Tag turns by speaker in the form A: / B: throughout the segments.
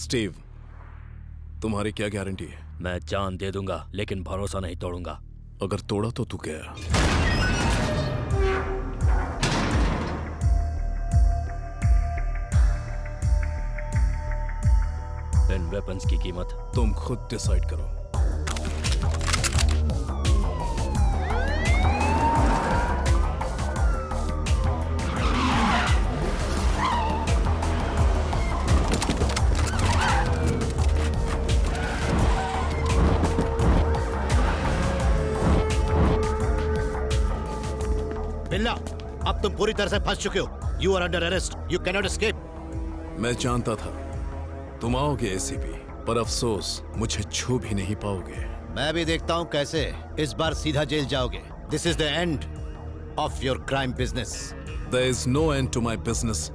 A: Steve, तुम्हारी क्या guarantee है?
B: मैं जान दे दूंगा लेकिन भरोसा नहीं तोड़ूंगा।
A: अगर तोड़ा तो तू गया।
B: इन वेपन्स की कीमत
A: तुम खुद डिसाइड करो।
C: बिल्ला, अब तुम पूरी तरह से फंस चुके हो। You are under arrest, you cannot escape.
A: मैं जानता था तुम आओगे एसीपी, पर अफसोस मुझे छू भी नहीं पाओगे।
C: मैं भी देखता हूँ कैसे इस बार सीधा जेल जाओगे। This is the end of your crime business.
A: There is no end to my business.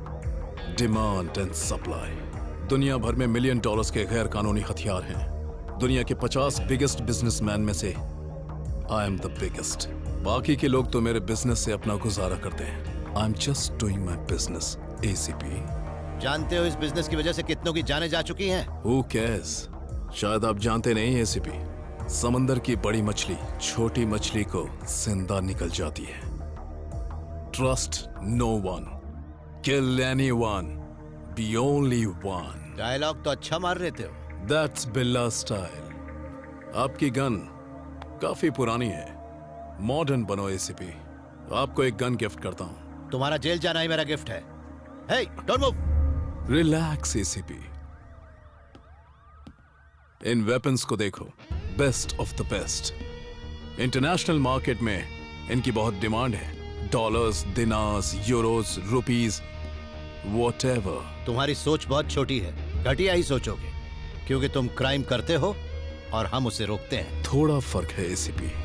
A: Demand and supply. दुनिया भर में $1 मिलियन के गैर कानूनी हथियार हैं। दुनिया के 50 बिगेस्ट बिजनेसमैन में से I am the biggest. बाकी के लोग तो मेरे बिजनेस से अपना गुजारा करते हैं। I'm just doing my business, ACP.
C: जानते हो इस बिजनेस की वजह से कितनों की जानें जा चुकी हैं?
A: Who cares? शायद आप जानते नहीं ACP, समंदर की बड़ी मछली छोटी मछली को जिंदा निकल जाती है। Trust no one. Kill anyone. Be only one.
C: Dialogue तो अच्छा मार रहे थे हो।
A: That's Billa style. आपकी गन काफी पुरानी है। मॉडर्न बनो ACP. आपको एक गन गिफ्ट करता हूँ।
C: तुम्हारा जेल जाना ही मेरा गिफ्ट है। Hey, don't move.
A: Relax ACP. इन वेपन्स को देखो, best of the best. International market में इनकी बहुत डिमांड है। Dollars, dinars, euros, rupees, whatever.
C: तुम्हारी सोच बहुत छोटी है, घटिया ही सोचोगे, क्योंकि तुम क्राइम करते हो और हम उसे रोकते हैं।
A: थोड़ा फर्क है ACP।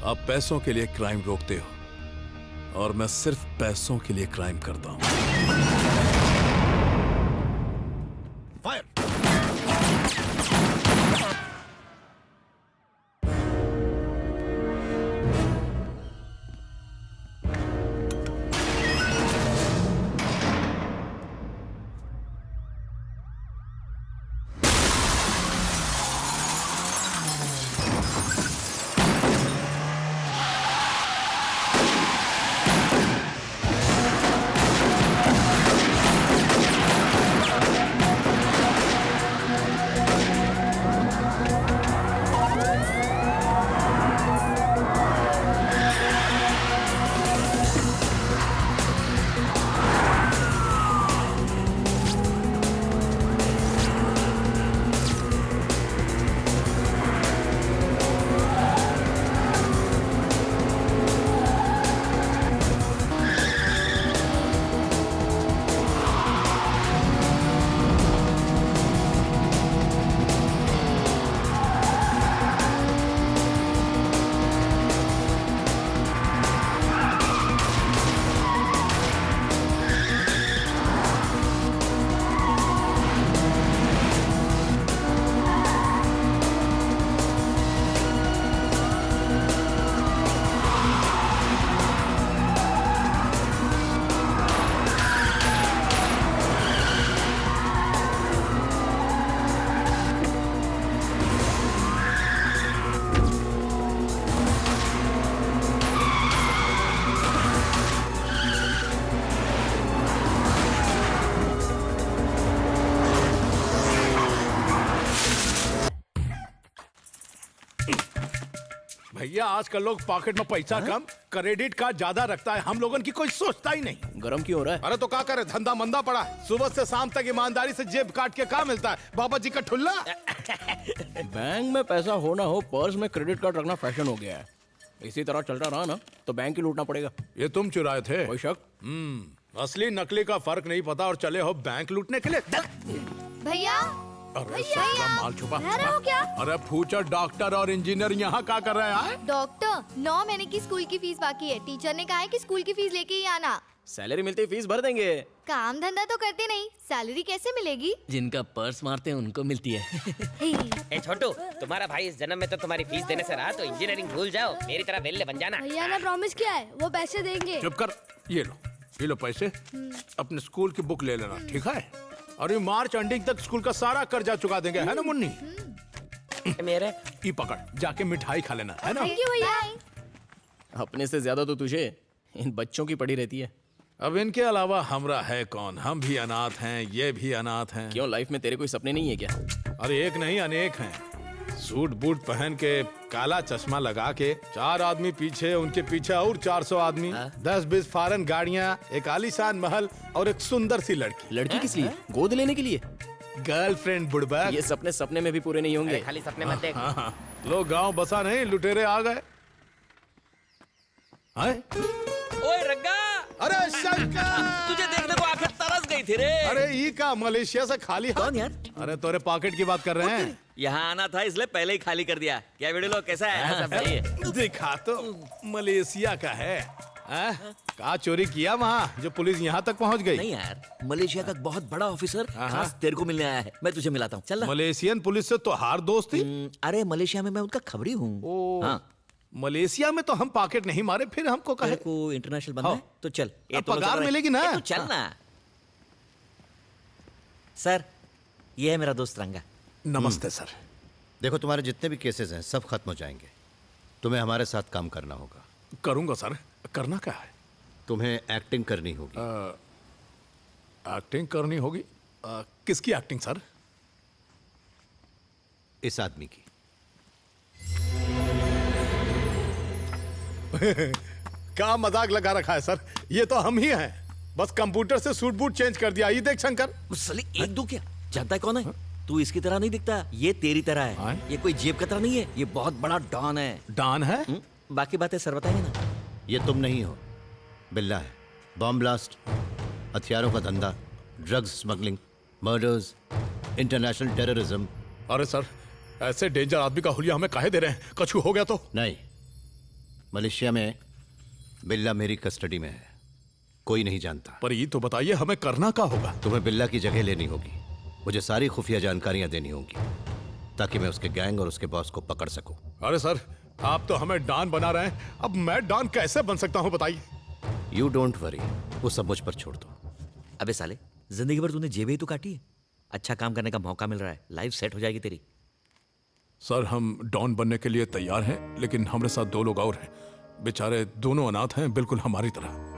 A: आप पैसों के लिए क्राइम रोकते हो और मैं सिर्फ पैसों के लिए क्राइम करता हूं।
C: फायर!
D: भैया आजकल लोग पॉकेट में पैसा कम, क्रेडिट कार्ड ज्यादा रखता है। हम लोगों की कोई सोचता ही नहीं।
E: गरम क्यों हो रहा है?
D: अरे तो क्या करे, धंधा मंदा पड़ा। सुबह से शाम तक ईमानदारी से जेब काट के क्या मिलता है? बाबा जी का ठुल्ला।
E: बैंक में पैसा हो ना हो, पर्स में क्रेडिट कार्ड रखना फैशन हो गया है। इसी तरह चलता रहा ना तो बैंक ही लूटना पड़ेगा।
D: ये तुम चुराए थे?
E: कोई शक?
D: असली नकली का फर्क नहीं पता और चले हो बैंक लूटने के लिए।
F: भैया
D: अरे साला माल छुपा।
F: रह रहे हो क्या?
D: अरे फ्यूचर डॉक्टर और इंजीनियर यहाँ क्या कर रहे हैं?
F: डॉक्टर, 9 महीने की स्कूल की फीस बाकी है। टीचर ने कहा है कि स्कूल की फीस लेके ही आना।
E: सैलरी मिलती फीस भर देंगे।
F: काम धंधा तो करते नहीं, सैलरी कैसे मिलेगी?
B: जिनका पर्स मारते हैं उनको मिलती है।
G: ए छोटू, तुम्हारा भाई इस जन्म में तो तुम्हारी फीस देने से रहा, तो इंजीनियरिंग भूल जाओ, मेरी तरह वेल्ले बन जाना।
F: भैया ने प्रॉमिस किया है, वो पैसे देंगे।
D: चुप कर। ये लो पैसे। अपने स्कूल की बुक ले लेना, ठीक है? अरे मार्च एंडिंग तक स्कूल का सारा कर्जा चुका देंगे, है ना मुन्नी?
G: मेरे
D: ये पकड़, जाके मिठाई खा लेना, है ना?
F: थैंक यू भैया।
E: अपने से ज्यादा तो तुझे इन बच्चों की पड़ी रहती है।
A: अब इनके अलावा हमरा है कौन? हम भी अनाथ हैं, ये भी अनाथ हैं।
E: क्यों, लाइफ में तेरे कोई सपने नहीं है क्या?
A: अरे एक नहीं अनेक हैं। सूट बूट पहन के, काला चश्मा लगा के, 4 आदमी पीछे, उनके पीछे और 400 आदमी, 10-20 फॉरेन गाड़ियां, एक आलीशान महल और एक सुंदर सी लड़की।
E: लड़की किस लिए? गोद लेने के लिए?
A: गर्लफ्रेंड बुड़बक।
E: ये सपने सपने में भी पूरे नहीं होंगे।
G: खाली सपने मत देख।
A: हाँ, लोग गांव बसा नहीं, लुटेरे आ गए। हैं?
B: ओए रग्गा,
A: अरे शंकर!
B: तुझे देखने को आखिर तरस गई थी रे।
A: अरे ये का मलेशिया से खाली हाथ?
B: कौन यार?
A: अरे तोरे पॉकेट की बात कर रहे हैं।
B: यहाँ आना था इसलिए पहले ही खाली कर दिया। क्या वीडियो लोग कैसा है? सब सही है।
A: दिखा तो मलेशिया का है। कहा चोरी किया वहाँ जो पुलिस यहाँ तक पहुँच गई?
B: नहीं यार, मलेशिया का बहुत बड़ा ऑफिसर खास तेरे को मिलने आया है। मैं तुझे मिलाता हूँ, चल ना।
A: मलेशियन पुलिस से तो हार दोस्ती।
B: अरे मलेशिया में मैं उनका खबरी हूँ। हाँ,
A: मलेशिया में तो हम पॉकेट नहीं मारे, फिर हमको
B: तेरे
A: कहे।
B: को इंटरनेशनल बनना है तो चल। ये
A: अब
B: दोनों
A: पगार
B: चल रहे हैं।
A: मिलेगी ना?
B: तू चल ना। सर, ये है मेरा दोस्त रंगा।
A: नमस्ते सर।
C: देखो, तुम्हारे जितने भी केसेस हैं सब खत्म हो जाएंगे। तुम्हें हमारे साथ काम करना होगा।
A: करूंगा सर। करना क्या है?
C: तुम्हें एक्टिंग करनी होगी।
A: एक्टिंग करनी होगी। किसकी एक्टिंग सर?
C: इस आदमी की।
A: क्या मजाक लगा रखा है सर? ये तो हम ही हैं। बस कंप्यूटर से सूट बूट चेंज कर दिया। ये देख शंकर।
B: साले एक दो क्या? जानता है कौन है? तू इसकी तरह नहीं दिखता, ये तेरी तरह है।
A: हाँ?
B: ये कोई जेब कतरा नहीं है, ये बहुत बड़ा डॉन है।
A: डॉन है?
B: बाकी बातें सर बताएंगे ना।
C: ये तुम नहीं हो, बिल्ला है। बॉम्ब ब्लास्ट, हथियारों का धंधा, drugs smuggling, murders, international terrorism.
A: अरे सर, ऐसे डेंजर आदमी का हुलिया हमें काहे दे रहे हैं? कछु हो गया तो?
C: नहीं, मलेशिया में बिल्ला मेरी कस्टडी में है, कोई नहीं जानता।
A: पर ये तो बताइए हमें करना क्या होगा?
C: तुम्हें बिल्ला की जगह लेनी होगी। मुझे सारी खुफिया जानकारियां देनी होंगी ताकि मैं उसके गैंग और उसके बॉस को पकड़ सकूं।
A: अरे सर, आप तो हमें डॉन बना रहे हैं। अब मैं डॉन कैसे बन सकता हूँ बताइए?
C: यू डोंट वरी, वो सब मुझ पर छोड़ दो।
B: अबे साले, जिंदगी भर तूने जेबें ही तो काटी है। अच्छा काम करने का मौका मिल रहा है, लाइफ सेट हो जाएगी तेरी।
A: सर, हम डॉन बनने के लिए तैयार हैं, लेकिन हमारे साथ 2 लोग और हैं। बेचारे दोनों अनाथ हैं, बिल्कुल हमारी तरह।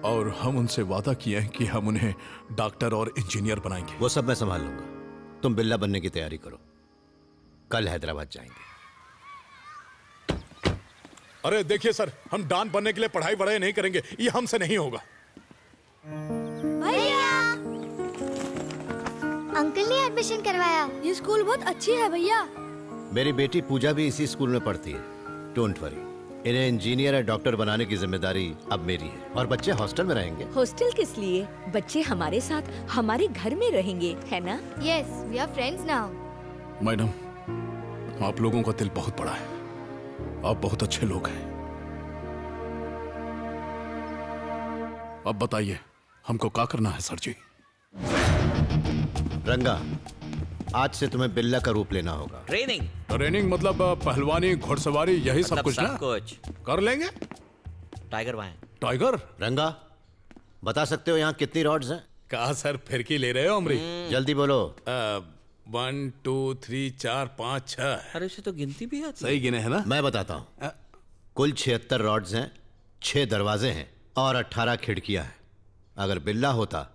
A: और हम उनसे वादा किए हैं कि हम उन्हें डॉक्टर और इंजीनियर बनाएंगे।
C: वो सब मैं संभाल लूंगा। तुम बिल्ला बनने की तैयारी करो, कल हैदराबाद जाएंगे।
A: अरे देखिए सर, हम डॉन बनने के लिए पढ़ाई वढ़ाई नहीं करेंगे, ये हमसे नहीं होगा।
F: भैया, अंकल ने एडमिशन करवाया। ये स्कूल बहुत अच्छी है भैया।
C: मेरी बेटी पूजा भी इसी स्कूल में पढ़ती है। डोंट वरी, इन्हें इंजीनियर या डॉक्टर बनाने की जिम्मेदारी अब मेरी है। और बच्चे हॉस्टल में रहेंगे।
H: हॉस्टल किस लिए? बच्चे हमारे साथ हमारे घर में रहेंगे, है ना?
F: Yes, we are friends now.
A: Madam, आप लोगों का दिल बहुत बड़ा है। आप बहुत अच्छे लोग हैं। अब बताइए हमको क्या करना है सर जी?
C: रंगा, आज से तुम्हें बिल्ला का रूप लेना होगा।
B: ट्रेनिंग
A: ट्रेनिंग मतलब पहलवानी, घुड़सवारी, यही सब कुछ ना?
B: कुछ
A: कर लेंगे।
B: टाइगर वहां है।
A: टाइगर?
C: रंगा, बता सकते हो यहाँ कितनी रॉड्स हैं?
A: कहा सर, फिरकी ले रहे हो अमरी?
C: जल्दी बोलो।
A: 1 2 3 4 5 6।
B: अरे उसे तो गिनती भी आती है।
A: सही गिने है ना?
C: मैं बताता हूँ। कुल 76 रॉड्स हैं, 6 दरवाजे हैं और 18 खिड़कियां हैं। अगर बिल्ला होता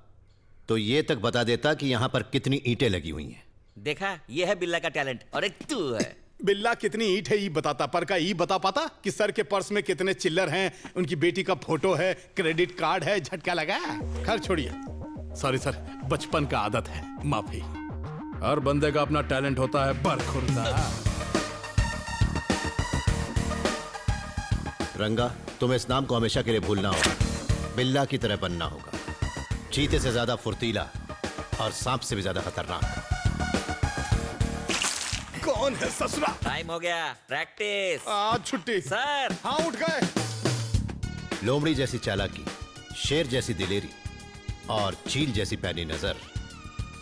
C: तो ये तक बता देता कि यहाँ पर कितनी ईंटें लगी हुई हैं।
B: देखा, ये है बिल्ला का टैलेंट। और एक तू है।
A: बिल्ला कितनी ईंट है ये बताता, पर का ये बता पाता कि सर के पर्स में कितने चिल्लर हैं, उनकी बेटी का फोटो है, क्रेडिट कार्ड है, झटका लगा। खैर छोड़िए। सॉरी सर, बचपन का आदत है, माफी। हर बंदे का अपना टैलेंट होता है, बरखुरदा।
C: रंगा, तुम्हें इस नाम को हमेशा के लिए भूलना होगा। बिल्ला की तरह बनना होगा, चीते से ज्यादा फुर्तीला और सांप से भी ज्यादा खतरनाक।
A: कौन है ससुरा?
B: टाइम हो गया, प्रैक्टिस।
A: आज छुट्टी
B: सर।
A: हाँ, उठ गए।
C: लोमड़ी जैसी चालाकी, शेर जैसी दिलेरी और चील जैसी पैनी नजर,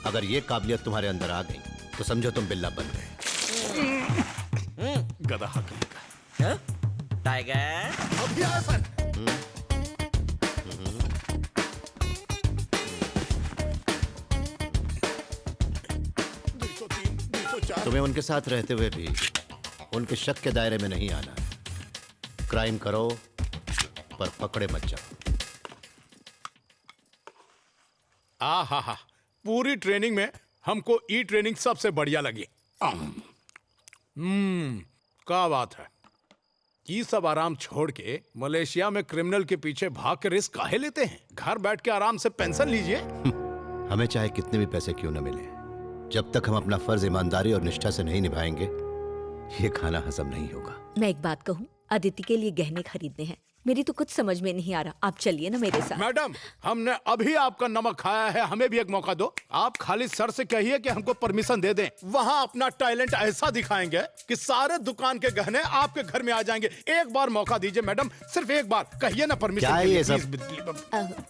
C: अगर ये काबिलियत तुम्हारे अंदर आ गई तो समझो तुम बिल्ला बन गए।
A: गधा कहीं का।
B: टाइगर
A: अभी आया सर।
C: तुम्हें उनके साथ रहते हुए भी उनके शक के दायरे में नहीं आना है। क्राइम करो पर पकड़े मत जाओ।
D: हा पूरी ट्रेनिंग में हमको ई ट्रेनिंग सबसे बढ़िया लगी। क्या बात है। ये सब आराम छोड़ के मलेशिया में क्रिमिनल के पीछे भाग के रिस्क काहे लेते हैं? घर बैठ के आराम से पेंशन लीजिए।
C: हमें चाहे कितने भी पैसे क्यों न मिले, जब तक हम अपना फर्ज ईमानदारी और निष्ठा से नहीं निभाएंगे, ये खाना हजम नहीं होगा।
H: मैं एक बात कहूँ, अदिति के लिए गहने खरीदने हैं। मेरी तो कुछ समझ में नहीं आ रहा। आप चलिए ना मेरे साथ।
D: मैडम, हमने अभी आपका नमक खाया है, हमें भी एक मौका दो। आप खाली सर से कहिए कि हमको परमिशन दे दें। वहाँ अपना टैलेंट ऐसा दिखाएंगे कि सारे दुकान के गहने आपके घर में आ जाएंगे। एक बार मौका दीजिए मैडम, सिर्फ एक बार कहिए ना परमिशन।
C: क्या ये सब?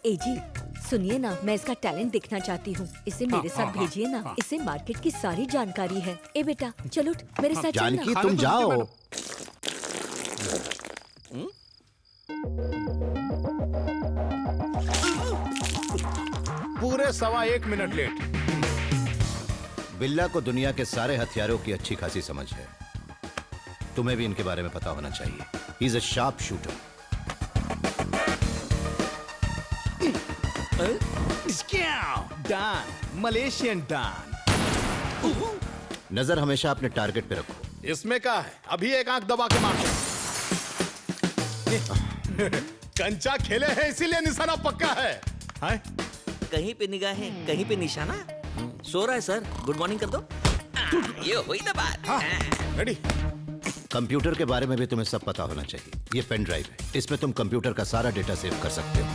H: ए जी सुनिए ना, मैं इसका टैलेंट देखना चाहती हूँ। इसे मेरे साथ भेजिए ना। इसे मार्केट की सारी जानकारी है। ए बेटा चलो मेरे साथ
C: जानकी
H: चलना।
C: तुम जाओ।
D: पूरे 1.25 मिनट लेट।
C: बिल्ला को दुनिया के सारे हथियारों की अच्छी खासी समझ है। तुम्हें भी इनके बारे में पता होना चाहिए। He is a sharp shooter.
D: Don, Malaysian don.
C: नजर हमेशा अपने टारगेट पे रखो।
D: इसमें क्या है, अभी एक आंख दबा के मारो। कंचा खेले हैं इसीलिए निशाना पक्का है।
B: कहीं पे निगाहें, कहीं पे निशाना। सो रहा है सर, गुड मॉर्निंग कर दो।
G: ये हुई ना बात।
D: रेडी।
C: कंप्यूटर के बारे में भी तुम्हें सब पता होना चाहिए। ये पेन ड्राइव है, इसमें तुम कंप्यूटर का सारा डेटा सेव कर सकते हो।